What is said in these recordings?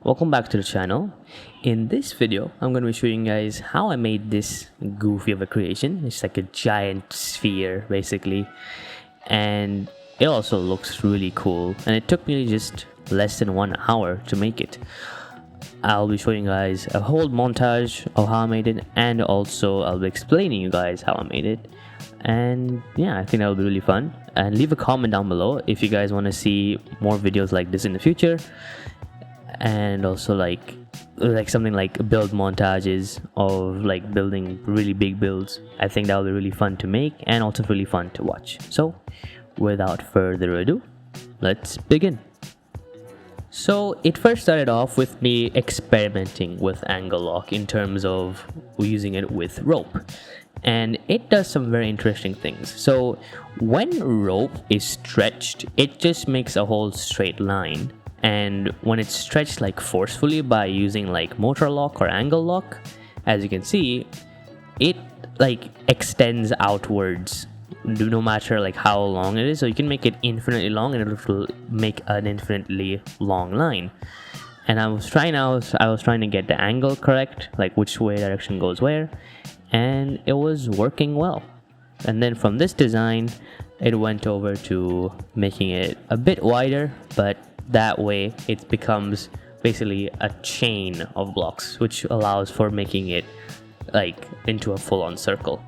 Welcome back to the channel. In this video, I'm going to be showing you guys how I made this goofy of a creation. It's like a giant sphere basically, and it also looks really cool, and it took me just less than 1 hour to make it. I'll be showing you guys a whole montage of how I made it, and also I'll be explaining you guys how I made it. And yeah, I think that'll be really fun. And leave a comment down below if you guys want to see more videos like this in the future, and also like something like build montages of like building really big builds. I think that'll be really fun to make and also really fun to watch. So without further ado, let's begin. So it first started off with me experimenting with angle lock in terms of using it with rope, and it does some very interesting things. So when rope is stretched, it just makes a whole straight line, and when it's stretched like forcefully by using like motorlock or angle lock, as you can see, it like extends outwards no matter like how long it is. So you can make it infinitely long and it will make an infinitely long line. And I was trying to get the angle correct, like which way direction goes where, and it was working well. And then from this design, it went over to making it a bit wider, but that way it becomes basically a chain of blocks, which allows for making it like into a full-on circle.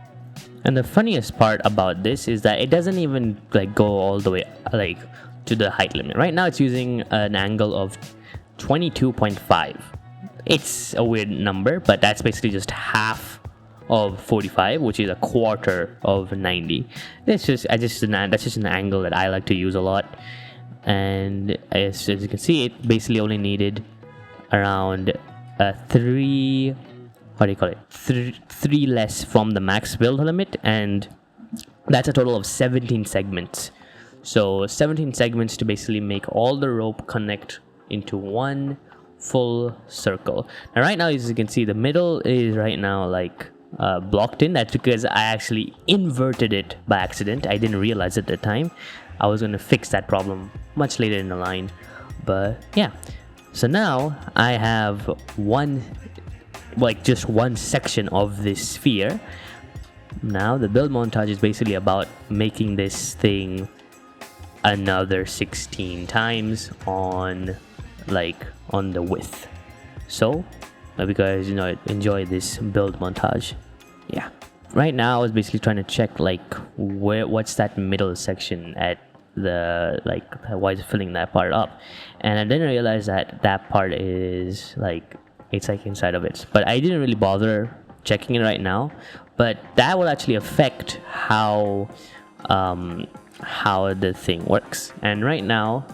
And the funniest part about this is that it doesn't even like go all the way like to the height limit. Right now it's using an angle of 22.5. It's a weird number, but that's basically just half of 45, which is a quarter of 90. That's just an angle that I like to use a lot. And as you can see, it basically only needed around three less from the max build limit, and that's a total of 17 segments. So 17 segments to basically make all the rope connect into one full circle. Now right now, as you can see, the middle is right now like blocked in. That's because I actually inverted it by accident. I didn't realize at the time. I was going to fix that problem much later in the line, but yeah. So now I have just one section of this sphere. Now the build montage is basically about making this thing another 16 times on the width. So hope you guys enjoy this build montage. Yeah, right now I was basically trying to check like what's that middle section at the why is it filling that part up, and I didn't realize that part is it's like inside of it, but I didn't really bother checking it right now. But that will actually affect how the thing works. And right now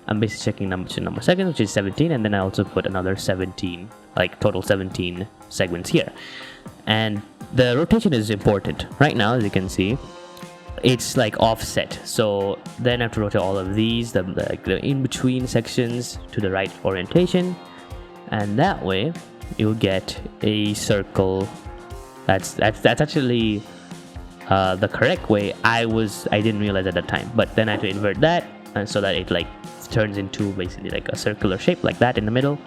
I'm basically checking number seconds, which is 17, and then I also put another 17, like total 17 segments here. And the rotation is important. Right now, as you can see, it's like offset, so then I have to rotate all of these, the in-between sections to the right orientation, and that way you'll get a circle. That's actually the correct way. I didn't realize at that time, but then I had to invert that, and so that it like turns into basically like a circular shape like that in the middle.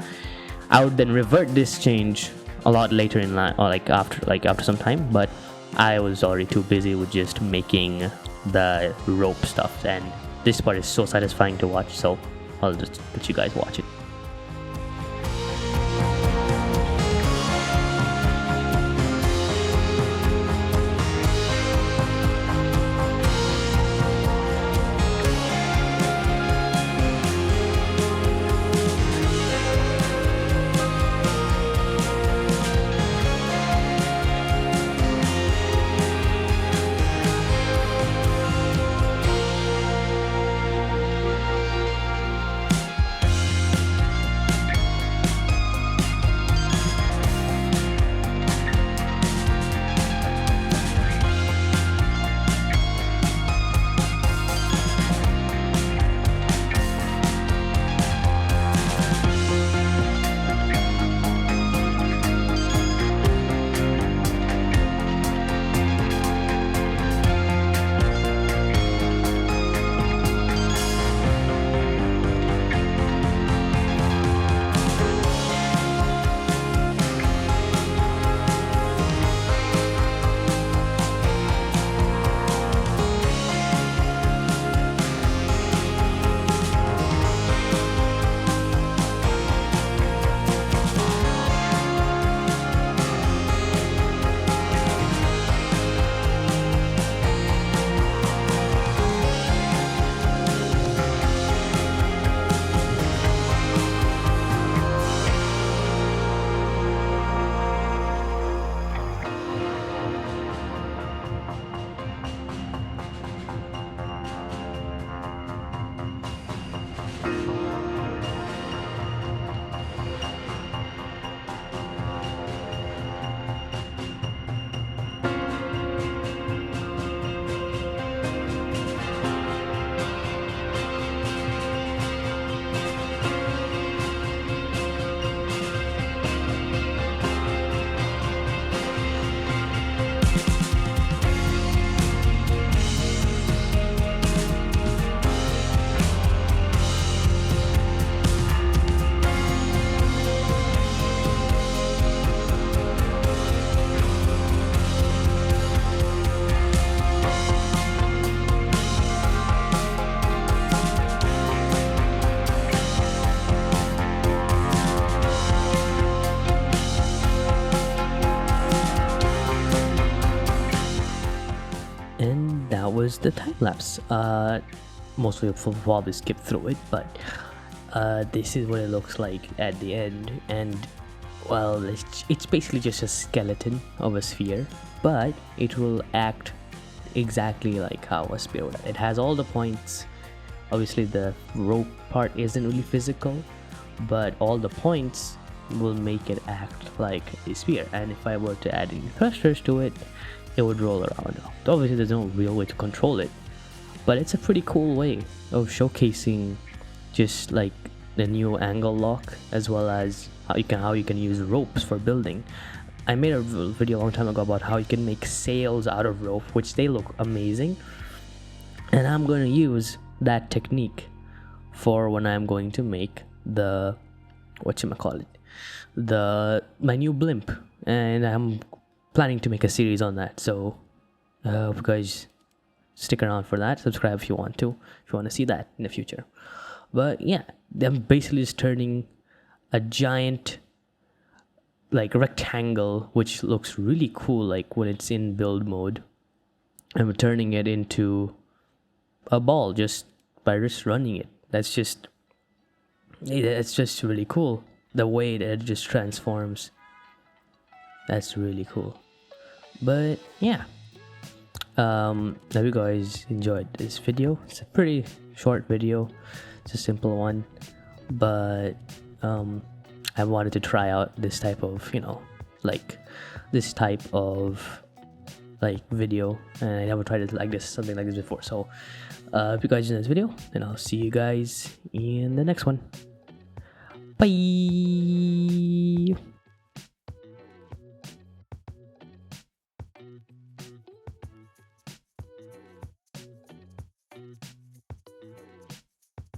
I would then revert this change a lot later in line, or after some time, but I was already too busy with just making the rope stuff, and this part is so satisfying to watch, so I'll just let you guys watch it. was the time lapse. Most of you will probably skip through it, but this is what it looks like at the end. And well, it's basically just a skeleton of a sphere, but it will act exactly like how a sphere would. It has all the points. Obviously the rope part isn't really physical, but all the points will make it act like a sphere. And if I were to add any thrusters to it, it would roll around. Obviously there's no real way to control it, but it's a pretty cool way of showcasing just like the new angle lock, as well as how you can use ropes for building. I made a video a long time ago about how you can make sails out of rope, which they look amazing, and I'm going to use that technique for when I'm going to make the my new blimp, and I'm planning to make a series on that. So you guys stick around for that. Subscribe if you want to see that in the future. But yeah, I'm basically just turning a giant like rectangle, which looks really cool like when it's in build mode. I'm turning it into a ball just by just running it. It's just really cool the way that it just transforms. That's really cool. But yeah, hope you guys enjoyed this video. It's a pretty short video, it's a simple one, but I wanted to try out this type of video, and I never tried it like this, something like this before. So if you guys enjoyed this video, then I'll see you guys in the next one. Bye.